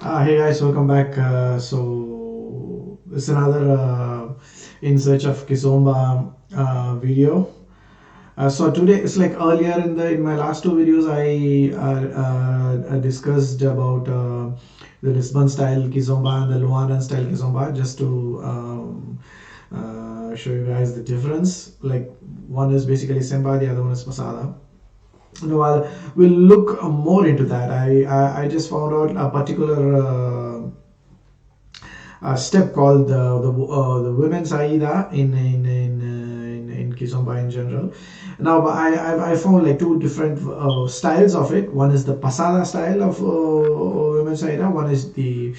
Hey guys, welcome back. So this is another in search of Kizomba video. So today it's like earlier in my last two videos I discussed about the Lisbon style Kizomba and the Luanda style Kizomba, just to show you guys the difference. Like one is basically Semba, the other one is Masada. No, we'll look more into that. I just found out a particular step called the women's Saida in Kizomba in general. Now, I found like two different styles of it. One is the Pasada style of women's Saida. One is the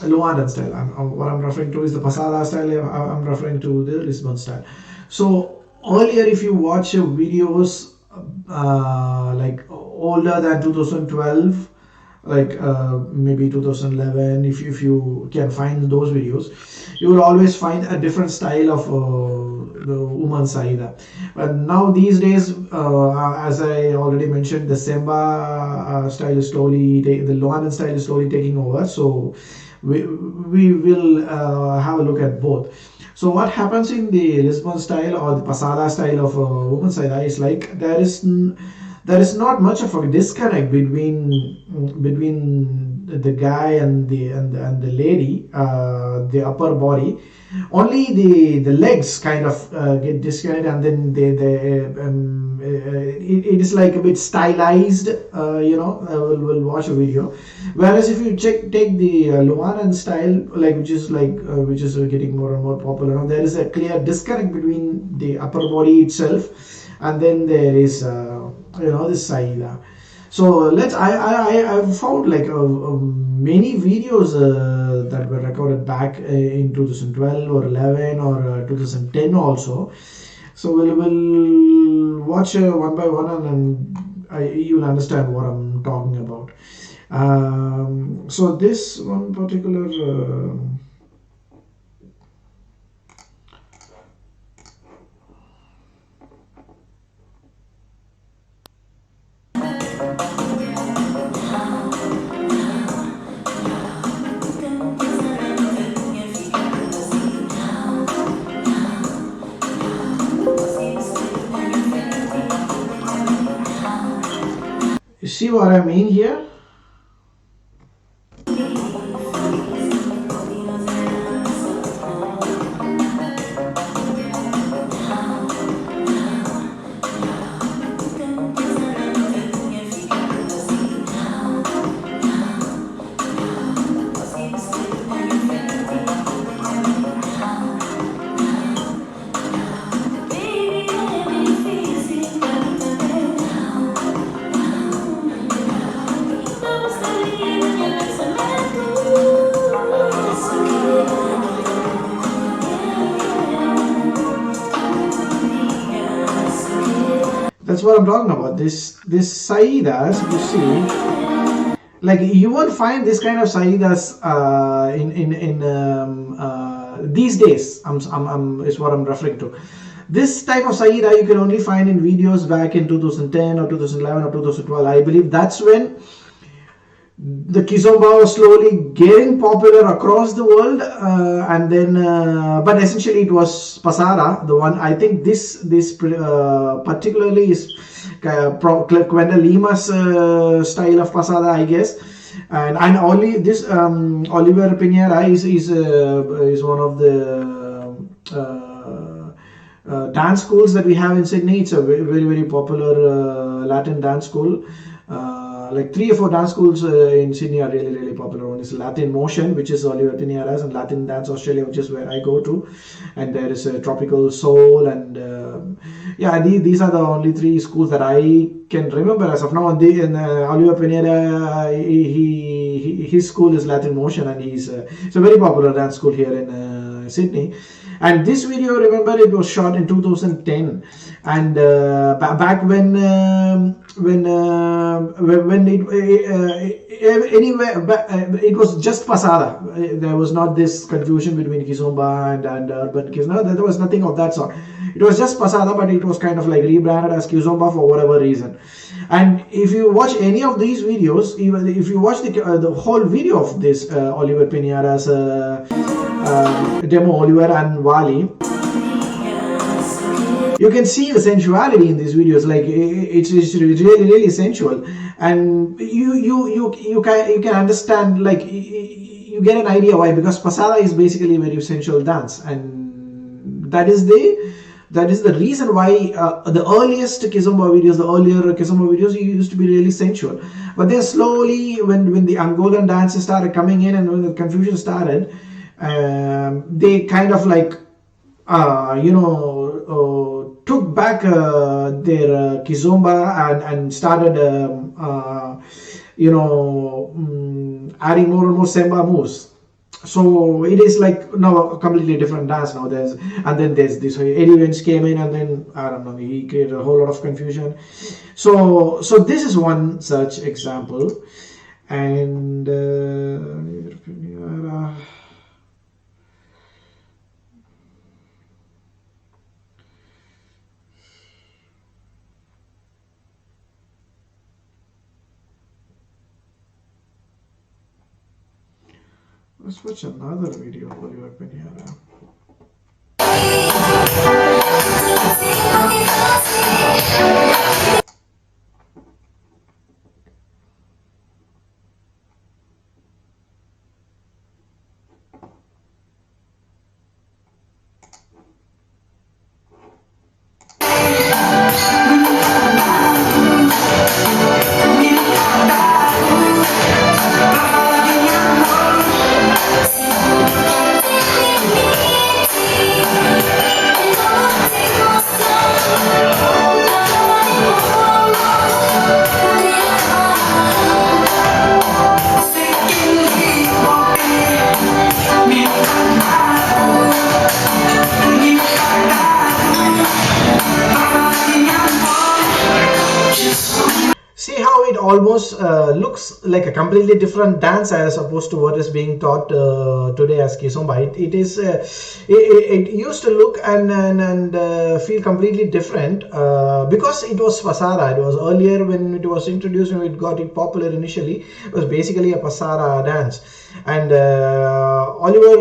Luandan style. What I'm referring to is the Pasada style. I'm referring to the Lisbon style. So earlier, if you watch videos like older than 2012, like maybe 2011, if you can find those videos, you will always find a different style of the woman Saida. But now these days, as I already mentioned, the Semba style is the Luandan style is slowly taking over. So we will have a look at both. So what happens in the Lisbon style or the Pasada style of woman Saida is like there is not much of a disconnect between the guy and the lady, the upper body. Only the legs kind of get disconnected, and then it is like a bit stylized. We'll watch a video. Whereas if you take the Luanan style, like which is getting more and more popular now, there is a clear disconnect between the upper body itself, and then there is this Saida. So I've found like many videos that were recorded back in 2012 or 11 or 2010 also. So we'll watch one by one, and you'll understand what I'm talking about. So this one particular you see what I mean here? That's what I'm talking about. This Saidas, you see, like you won't find this kind of Saidas in these days. Is what I'm referring to. This type of Saida you can only find in videos back in 2010 or 2011 or 2012. I believe that's when the Kizomba was slowly getting popular across the world, and then but essentially it was Pasada, the one. I think this particularly is Quenda Lima's style of Pasada, I guess. And only this Oliver Pinheira is one of the dance schools that we have in Sydney. It's a very popular Latin dance school. Like 3 or 4 dance schools in Sydney are really popular. One is Latin Motion, which is Oliver Pinheira's, and Latin Dance Australia, which is where I go to, and there is a Tropical Soul, and these are the only 3 schools that I can remember as of now. And Oliver Pinheira, his school is Latin Motion, and it's a very popular dance school here in Sydney. And this video, remember, it was shot in 2010, and back when it was just Pasada. There was not this confusion between Kizomba and urban Kizomba. There was nothing of that sort. It was just Pasada, but it was kind of like rebranded as Kizomba for whatever reason. And if you watch any of these videos, even if you watch the whole video of this Oliver Pinara's demo, Oliver and Wally, you can see the sensuality in these videos. Like it's really sensual, and you can understand, like you get an idea why, because pasada is basically a very sensual dance, and that is the reason why the earliest Kizomba videos, the earlier Kizomba videos, used to be really sensual. But then slowly, when the Angolan dances started coming in and when the confusion started, they kind of like took back their Kizomba and started adding more and more Semba moves. So it is like now a completely different dance now. There's this Eddie Vince came in, and then I don't know, he created a whole lot of confusion. So this is one such example, and let's watch another video of Oliver Pinara. See how it almost looks like a completely different dance as opposed to what is being taught today as Kizomba. It used to look and feel completely different because it was pasara. It was earlier when it was introduced and it got it popular initially. It was basically a pasara dance. And Oliver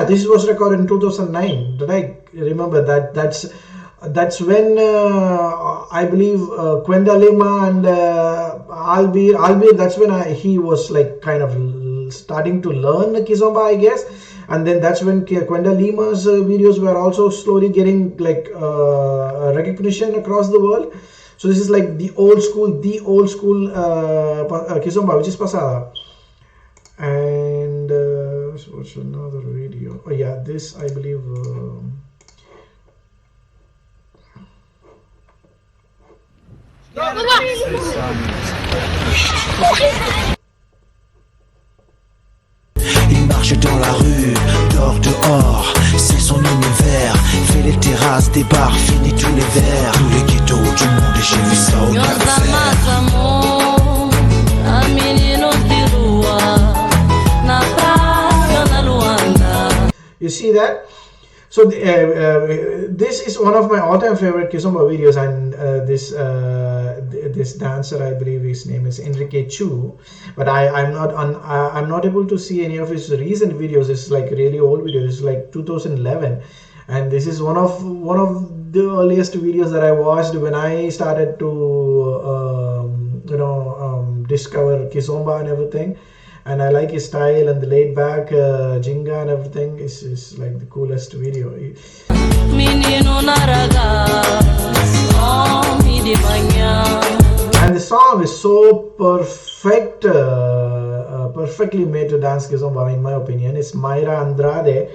this was recorded in 2009. Did I remember that? That's when I believe Kwenda Lima and Albir, that's when he was like kind of starting to learn Kizomba, I guess. And then that's when Kwenda Lima's videos were also slowly getting like recognition across the world. So this is like the old school Kizomba, which is pasada. And what's another video? Oh yeah, this I believe. Il marche dans la rue, dort dehors, c'est son univers. Fait les terrasses, des bars, finit tous les verres. Tous les ghettos du monde et j'ai vu ça au caractère. You see that? So this is one of my all-time favorite Kizomba videos, and this dancer, I believe his name is Enrique Chu, but I'm not able to see any of his recent videos. It's like really old videos. It's like 2011, and this is one of the earliest videos that I watched when I started to discover Kizomba and everything. And I like his style and the laid back jinga and everything. Is like the coolest video. And the song is so perfectly made to dance Kizomba, in my opinion. It's Mayra Andrade.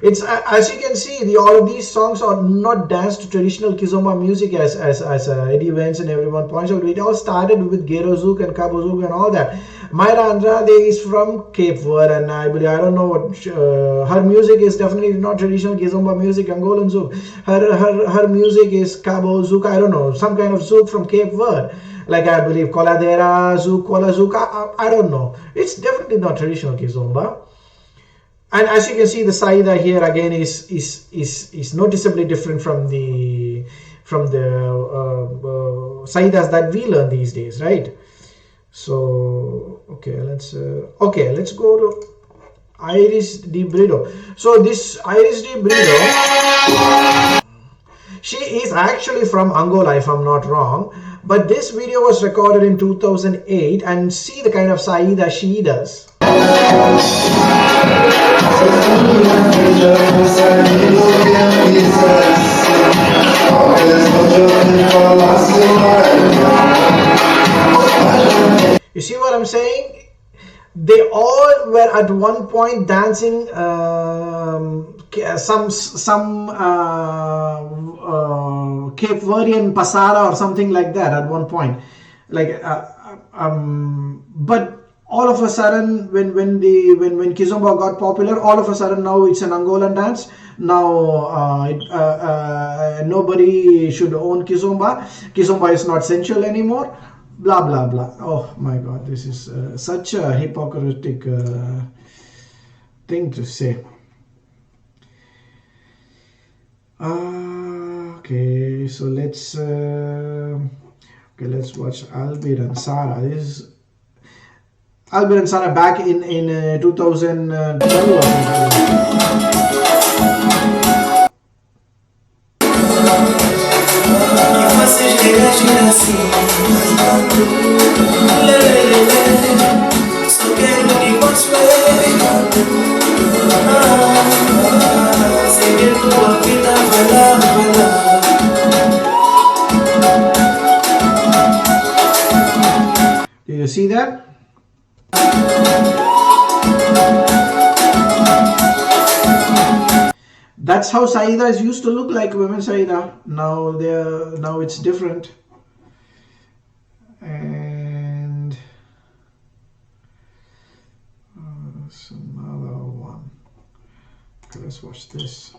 It's as you can see, all of these songs are not danced to traditional Kizomba music as Eddie Vance and everyone points out. It all started with Gero Zouk and Cabo Zouk and all that. Mayra Andrade is from Cape Verde, and I don't know what her music is. Definitely not traditional Kizomba music, Angolan Zouk. Her music is Cabo Zouk. I don't know, some kind of Zouk from Cape Verde. Like I believe Coladera Zouk, Kola Zouk. I don't know. It's definitely not traditional Kizomba. And as you can see, the Saida here again is noticeably different from from the Saidas that we learn these days, right? So okay, let's go to Iris de Brido. So this Iris de Brido, she is actually from Angola, if I'm not wrong. But this video was recorded in 2008, and see the kind of Saida she does. You see what I'm saying? They all were at one point dancing some Cape Verdean pasada or something like that at one point. Like, but all of a sudden, when Kizomba got popular, all of a sudden now it's an Angolan dance. Now nobody should own Kizomba. Kizomba is not sensual anymore. Blah blah blah. Oh my God, this is such a hypocritic thing to say. Okay, so let's watch Albert and Sarah. This is Albert and Sarah back in 2012. Do you see that? That's how Saidas used to look like, women Saida. Now it's different. And there's another one. Okay, let's watch this.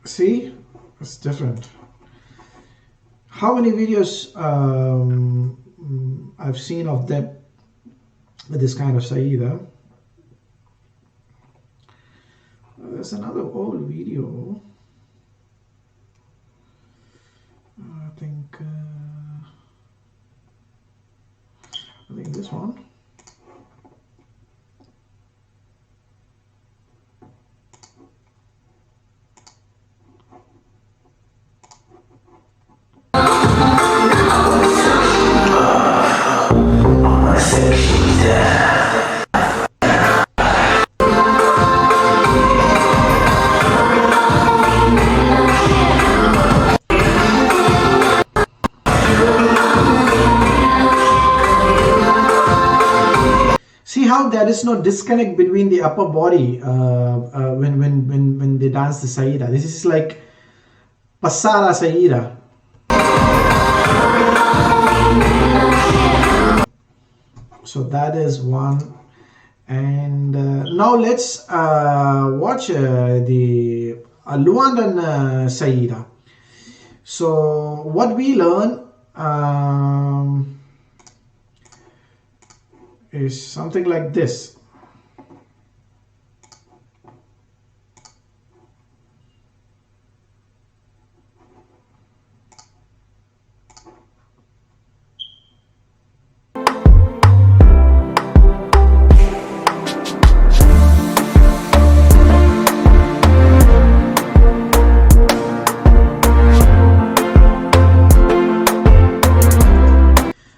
See, it's different. How many videos I've seen of them with this kind of Saida? There's another old video. I think this one. See how there is no disconnect between the upper body when they dance the Saida. This is like Pasara Saida. So that is one. And now let's watch the Luandan Saida. So what we learn is something like this.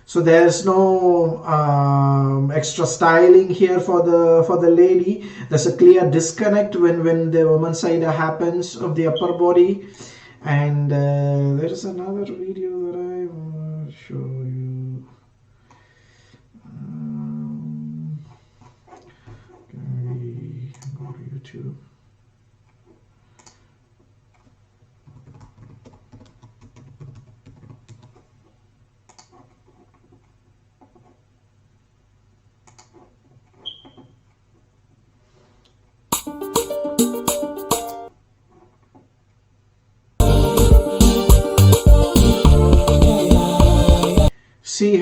So there's no extra styling here for the lady. There's a clear disconnect when the woman's side happens of the upper body. And there is another video that I want to show you. Can we go to YouTube?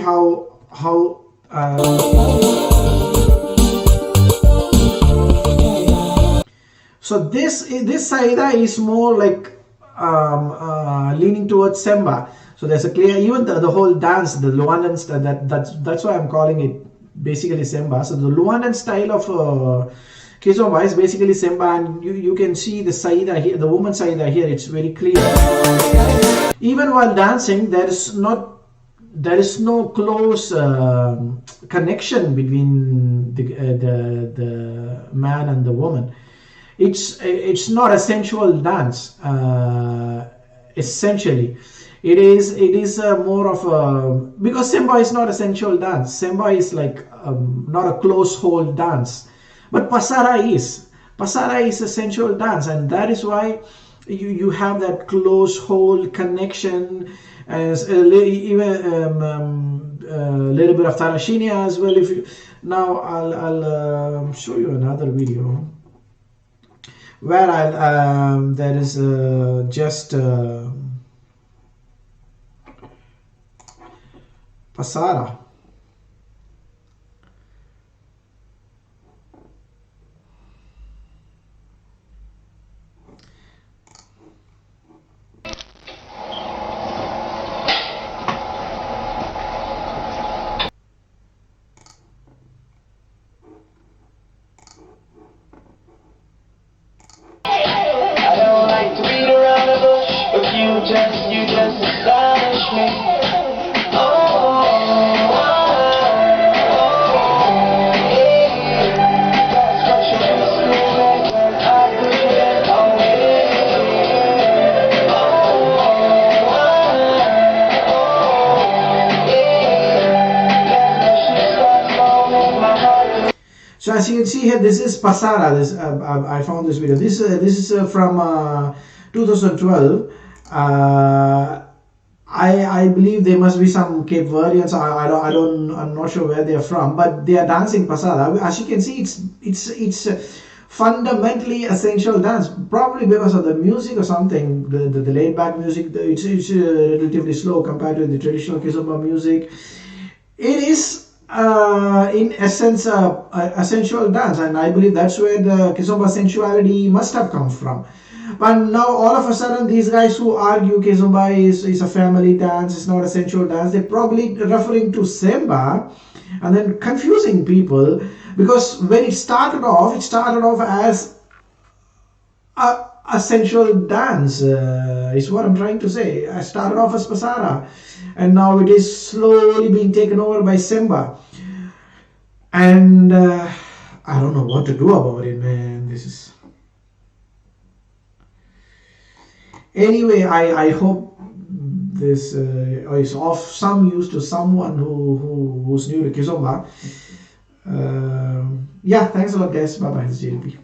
how so this Saida is more like leaning towards Semba. So there's a clear, even the whole dance, the Luandan style, that's why I'm calling it basically Semba. So the Luandan style of Kizomba is basically Semba, and you can see the Saida here, the woman Saida here, it's very clear. Even while dancing, there is no close connection between the man and the woman. It's not a sensual dance. Essentially, it is more of a, because Semba is not a sensual dance. Semba is like not a close hold dance, but Pasara is a sensual dance, and that is why you have that close hold connection, as even a little bit of Tarashinia as well. If you now, I'll show you another video where there is just Pasara. You just astonish me. So as you can see here, this is Pasara. This I found this video. This is from 2012. I believe there must be some Cape Verdeans. I'm not sure where they are from, but they are dancing Pasara. As you can see, it's fundamentally a sensual dance, probably because of the music or something. The laid back music. It's relatively slow compared to the traditional Kizomba music. It is in essence a sensual dance, and I believe that's where the Kizomba sensuality must have come from. But now all of a sudden, these guys who argue Kizomba is a family dance, it's not a sensual dance, they're probably referring to Semba and then confusing people, because when it started off as a sensual dance, is what I'm trying to say. I started off as Pasara, and now it is slowly being taken over by Semba. And I don't know what to do about it, man. This is... Anyway, I hope this is of some use to someone who's new to Kizomba. Yeah, thanks a lot, guys. Bye bye. It's JDP.